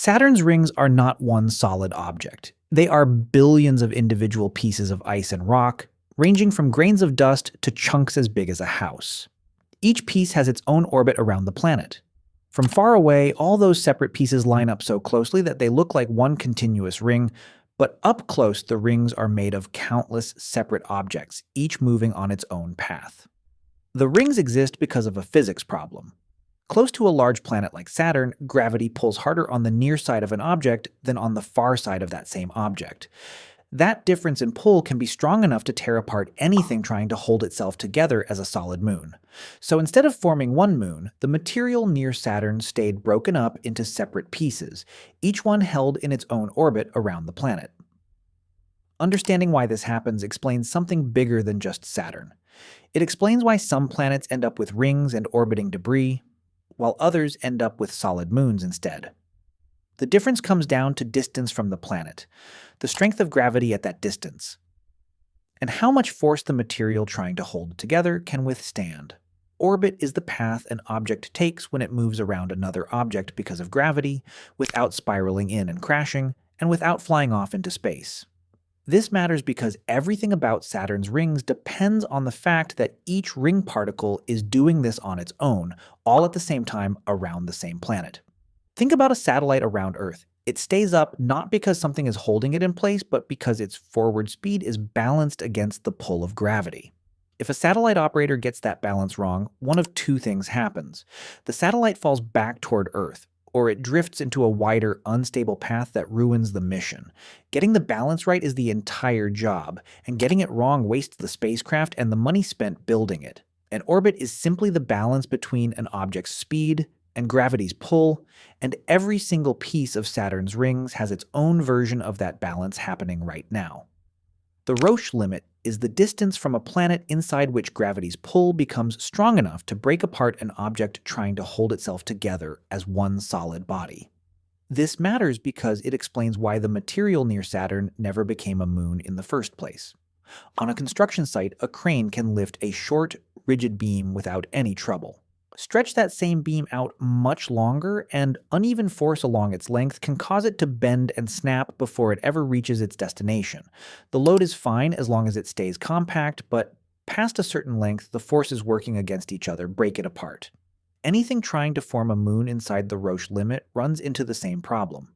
Saturn's rings are not one solid object. They are billions of individual pieces of ice and rock, ranging from grains of dust to chunks as big as a house. Each piece has its own orbit around the planet. From far away, all those separate pieces line up so closely that they look like one continuous ring, but up close the rings are made of countless separate objects, each moving on its own path. The rings exist because of a physics problem. Close to a large planet like Saturn, gravity pulls harder on the near side of an object than on the far side of that same object. That difference in pull can be strong enough to tear apart anything trying to hold itself together as a solid moon. So instead of forming one moon, the material near Saturn stayed broken up into separate pieces, each one held in its own orbit around the planet. Understanding why this happens explains something bigger than just Saturn. It explains why some planets end up with rings and orbiting debris, while others end up with solid moons instead. The difference comes down to distance from the planet, the strength of gravity at that distance, and how much force the material trying to hold it together can withstand. Orbit is the path an object takes when it moves around another object because of gravity, without spiraling in and crashing, and without flying off into space. This matters because everything about Saturn's rings depends on the fact that each ring particle is doing this on its own, all at the same time around the same planet. Think about a satellite around Earth. It stays up not because something is holding it in place, but because its forward speed is balanced against the pull of gravity. If a satellite operator gets that balance wrong, one of two things happens. The satellite falls back toward Earth, or it drifts into a wider, unstable path that ruins the mission. Getting the balance right is the entire job, and getting it wrong wastes the spacecraft and the money spent building it. An orbit is simply the balance between an object's speed and gravity's pull, and every single piece of Saturn's rings has its own version of that balance happening right now. The Roche limit is the distance from a planet inside which gravity's pull becomes strong enough to break apart an object trying to hold itself together as one solid body. This matters because it explains why the material near Saturn never became a moon in the first place. On a construction site, a crane can lift a short, rigid beam without any trouble. Stretch that same beam out much longer, and uneven force along its length can cause it to bend and snap before it ever reaches its destination. The load is fine as long as it stays compact, but past a certain length, the forces working against each other break it apart. Anything trying to form a moon inside the Roche limit runs into the same problem.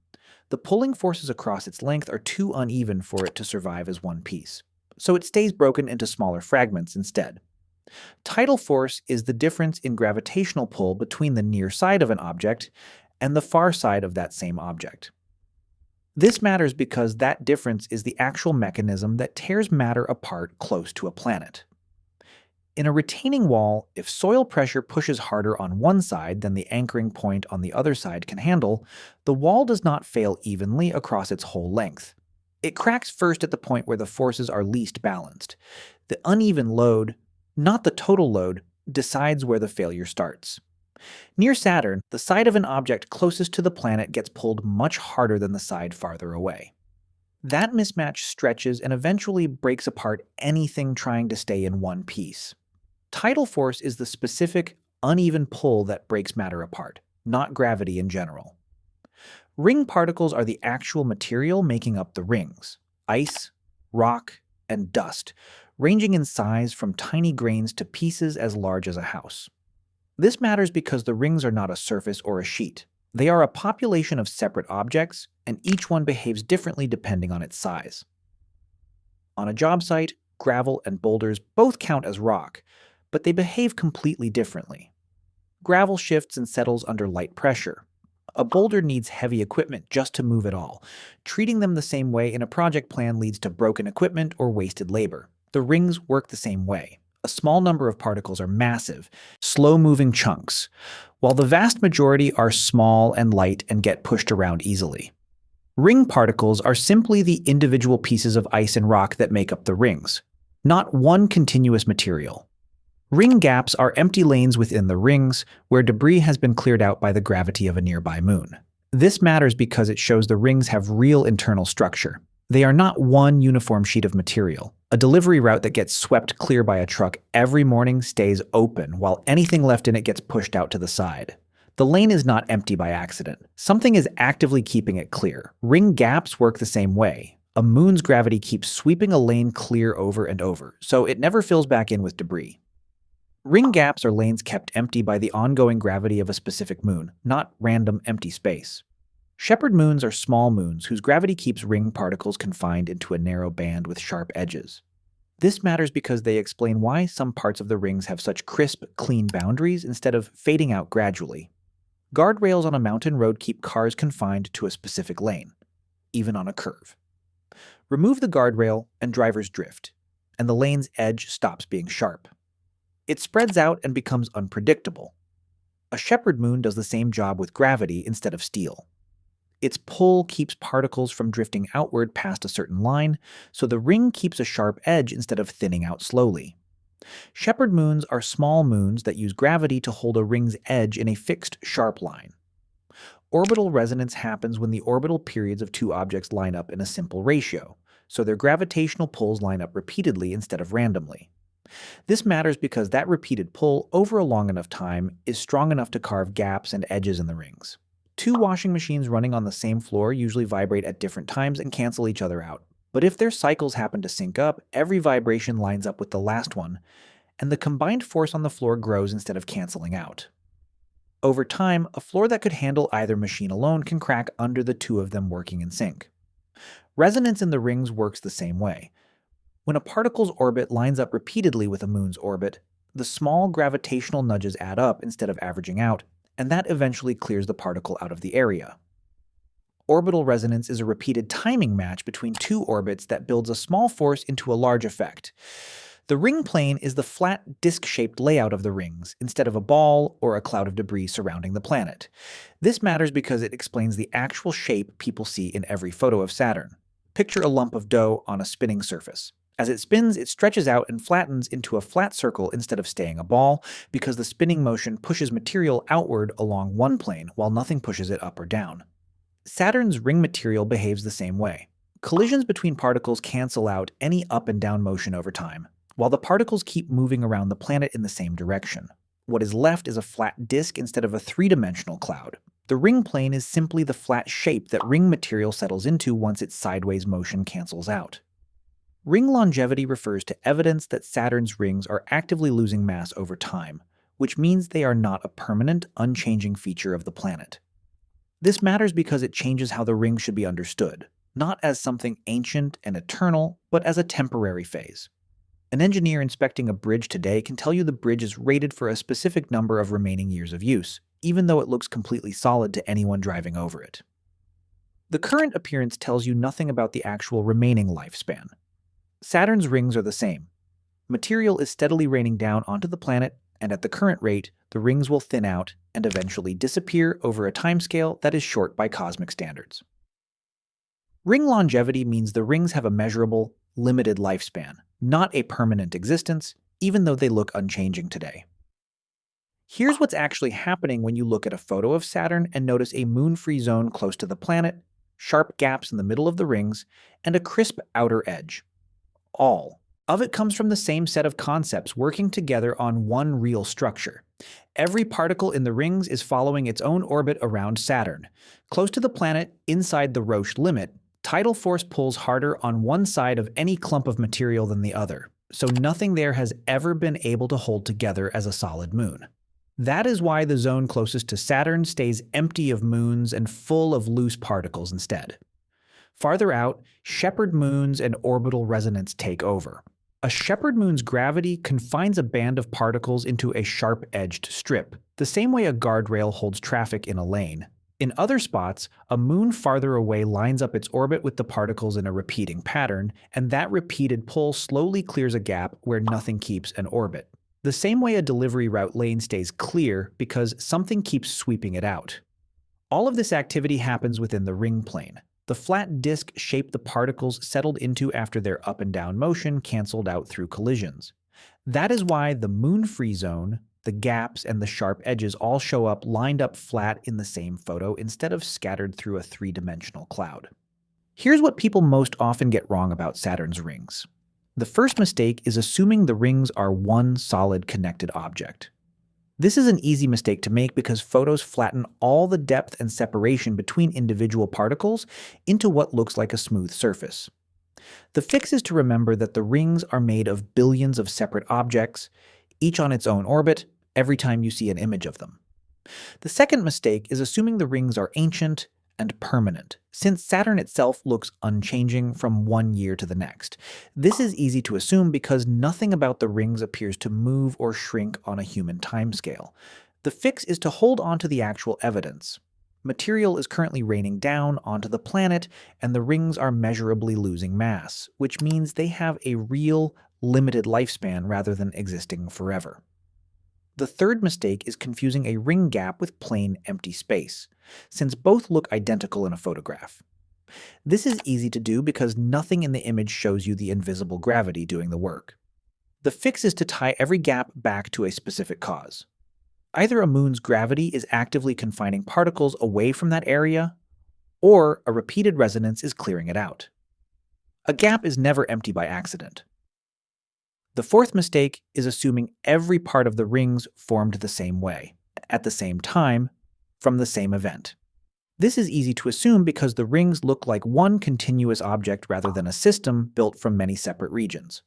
The pulling forces across its length are too uneven for it to survive as one piece, so it stays broken into smaller fragments instead. Tidal force is the difference in gravitational pull between the near side of an object and the far side of that same object. This matters because that difference is the actual mechanism that tears matter apart close to a planet. In a retaining wall, if soil pressure pushes harder on one side than the anchoring point on the other side can handle, the wall does not fail evenly across its whole length. It cracks first at the point where the forces are least balanced. The uneven load, not the total load, decides where the failure starts. Near Saturn, the side of an object closest to the planet gets pulled much harder than the side farther away. That mismatch stretches and eventually breaks apart anything trying to stay in one piece. Tidal force is the specific, uneven pull that breaks matter apart, not gravity in general. Ring particles are the actual material making up the rings: ice, rock, and dust, ranging in size from tiny grains to pieces as large as a house. This matters because the rings are not a surface or a sheet. They are a population of separate objects, and each one behaves differently depending on its size. On a job site, gravel and boulders both count as rock, but they behave completely differently. Gravel shifts and settles under light pressure. A boulder needs heavy equipment just to move at all. Treating them the same way in a project plan leads to broken equipment or wasted labor. The rings work the same way. A small number of particles are massive, slow-moving chunks, while the vast majority are small and light and get pushed around easily. Ring particles are simply the individual pieces of ice and rock that make up the rings, not one continuous material. Ring gaps are empty lanes within the rings where debris has been cleared out by the gravity of a nearby moon. This matters because it shows the rings have real internal structure. They are not one uniform sheet of material. A delivery route that gets swept clear by a truck every morning stays open, while anything left in it gets pushed out to the side. The lane is not empty by accident. Something is actively keeping it clear. Ring gaps work the same way. A moon's gravity keeps sweeping a lane clear over and over, so it never fills back in with debris. Ring gaps are lanes kept empty by the ongoing gravity of a specific moon, not random empty space. Shepherd moons are small moons whose gravity keeps ring particles confined into a narrow band with sharp edges. This matters because they explain why some parts of the rings have such crisp, clean boundaries instead of fading out gradually. Guardrails on a mountain road keep cars confined to a specific lane, even on a curve. Remove the guardrail and drivers drift, and the lane's edge stops being sharp. It spreads out and becomes unpredictable. A shepherd moon does the same job with gravity instead of steel. Its pull keeps particles from drifting outward past a certain line, so the ring keeps a sharp edge instead of thinning out slowly. Shepherd moons are small moons that use gravity to hold a ring's edge in a fixed, sharp line. Orbital resonance happens when the orbital periods of two objects line up in a simple ratio, so their gravitational pulls line up repeatedly instead of randomly. This matters because that repeated pull over a long enough time is strong enough to carve gaps and edges in the rings. Two washing machines running on the same floor usually vibrate at different times and cancel each other out. But if their cycles happen to sync up, every vibration lines up with the last one, and the combined force on the floor grows instead of canceling out. Over time, a floor that could handle either machine alone can crack under the two of them working in sync. Resonance in the rings works the same way. When a particle's orbit lines up repeatedly with a moon's orbit, the small gravitational nudges add up instead of averaging out, and that eventually clears the particle out of the area. Orbital resonance is a repeated timing match between two orbits that builds a small force into a large effect. The ring plane is the flat, disc-shaped layout of the rings, instead of a ball or a cloud of debris surrounding the planet. This matters because it explains the actual shape people see in every photo of Saturn. Picture a lump of dough on a spinning surface. As it spins, it stretches out and flattens into a flat circle instead of staying a ball, because the spinning motion pushes material outward along one plane while nothing pushes it up or down. Saturn's ring material behaves the same way. Collisions between particles cancel out any up and down motion over time, while the particles keep moving around the planet in the same direction. What is left is a flat disk instead of a three-dimensional cloud. The ring plane is simply the flat shape that ring material settles into once its sideways motion cancels out. Ring longevity refers to evidence that Saturn's rings are actively losing mass over time, which means they are not a permanent, unchanging feature of the planet. This matters because it changes how the rings should be understood, not as something ancient and eternal, but as a temporary phase. An engineer inspecting a bridge today can tell you the bridge is rated for a specific number of remaining years of use, even though it looks completely solid to anyone driving over it. The current appearance tells you nothing about the actual remaining lifespan. Saturn's rings are the same. Material is steadily raining down onto the planet, and at the current rate, the rings will thin out and eventually disappear over a timescale that is short by cosmic standards. Ring longevity means the rings have a measurable, limited lifespan, not a permanent existence, even though they look unchanging today. Here's what's actually happening when you look at a photo of Saturn and notice a moon-free zone close to the planet, sharp gaps in the middle of the rings, and a crisp outer edge. All of it comes from the same set of concepts working together on one real structure. Every particle in the rings is following its own orbit around Saturn. Close to the planet, inside the Roche limit, tidal force pulls harder on one side of any clump of material than the other, so nothing there has ever been able to hold together as a solid moon. That is why the zone closest to Saturn stays empty of moons and full of loose particles instead. Farther out, shepherd moons and orbital resonance take over. A shepherd moon's gravity confines a band of particles into a sharp-edged strip, the same way a guardrail holds traffic in a lane. In other spots, a moon farther away lines up its orbit with the particles in a repeating pattern, and that repeated pull slowly clears a gap where nothing keeps an orbit. The same way a delivery route lane stays clear because something keeps sweeping it out. All of this activity happens within the ring plane. The flat disk shape the particles settled into after their up and down motion canceled out through collisions. That is why the moon-free zone, the gaps, and the sharp edges all show up lined up flat in the same photo instead of scattered through a three-dimensional cloud. Here's what people most often get wrong about Saturn's rings. The first mistake is assuming the rings are one solid connected object. This is an easy mistake to make because photos flatten all the depth and separation between individual particles into what looks like a smooth surface. The fix is to remember that the rings are made of billions of separate objects, each on its own orbit, every time you see an image of them. The second mistake is assuming the rings are ancient and permanent, since Saturn itself looks unchanging from one year to the next. This is easy to assume because nothing about the rings appears to move or shrink on a human timescale. The fix is to hold on to the actual evidence. Material is currently raining down onto the planet, and the rings are measurably losing mass, which means they have a real, limited lifespan rather than existing forever. The third mistake is confusing a ring gap with plain empty space, since both look identical in a photograph. This is easy to do because nothing in the image shows you the invisible gravity doing the work. The fix is to tie every gap back to a specific cause. Either a moon's gravity is actively confining particles away from that area, or a repeated resonance is clearing it out. A gap is never empty by accident. The fourth mistake is assuming every part of the rings formed the same way, at the same time, from the same event. This is easy to assume because the rings look like one continuous object rather than a system built from many separate regions.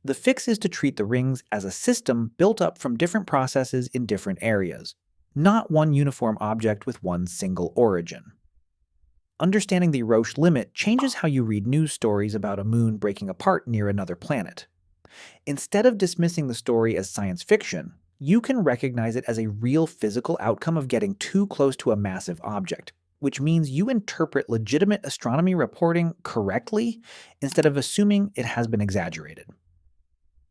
The fix is to treat the rings as a system built up from different processes in different areas, not one uniform object with one single origin. Understanding the Roche limit changes how you read news stories about a moon breaking apart near another planet. Instead of dismissing the story as science fiction, you can recognize it as a real physical outcome of getting too close to a massive object, which means you interpret legitimate astronomy reporting correctly instead of assuming it has been exaggerated.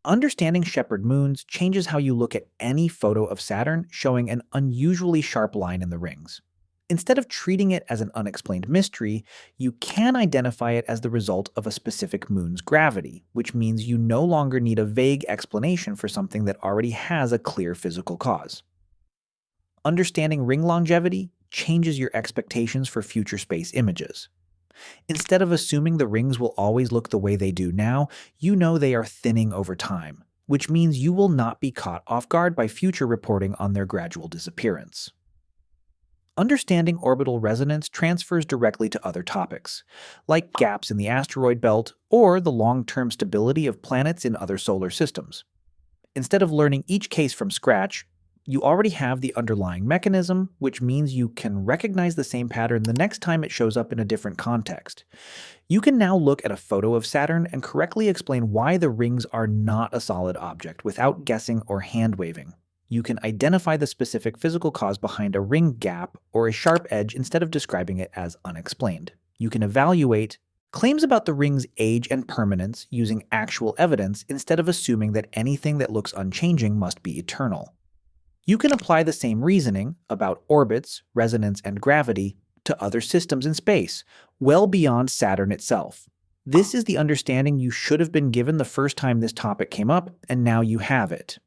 Understanding shepherd moons changes how you look at any photo of Saturn showing an unusually sharp line in the rings. Instead of treating it as an unexplained mystery, you can identify it as the result of a specific moon's gravity, which means you no longer need a vague explanation for something that already has a clear physical cause. Understanding ring longevity changes your expectations for future space images. Instead of assuming the rings will always look the way they do now, you know they are thinning over time, which means you will not be caught off guard by future reporting on their gradual disappearance. Understanding orbital resonance transfers directly to other topics, like gaps in the asteroid belt or the long-term stability of planets in other solar systems. Instead of learning each case from scratch, you already have the underlying mechanism, which means you can recognize the same pattern the next time it shows up in a different context. You can now look at a photo of Saturn and correctly explain why the rings are not a solid object without guessing or hand-waving. You can identify the specific physical cause behind a ring gap or a sharp edge instead of describing it as unexplained. You can evaluate claims about the ring's age and permanence using actual evidence instead of assuming that anything that looks unchanging must be eternal. You can apply the same reasoning about orbits, resonance, and gravity to other systems in space, well beyond Saturn itself. This is the understanding you should have been given the first time this topic came up, and now you have it.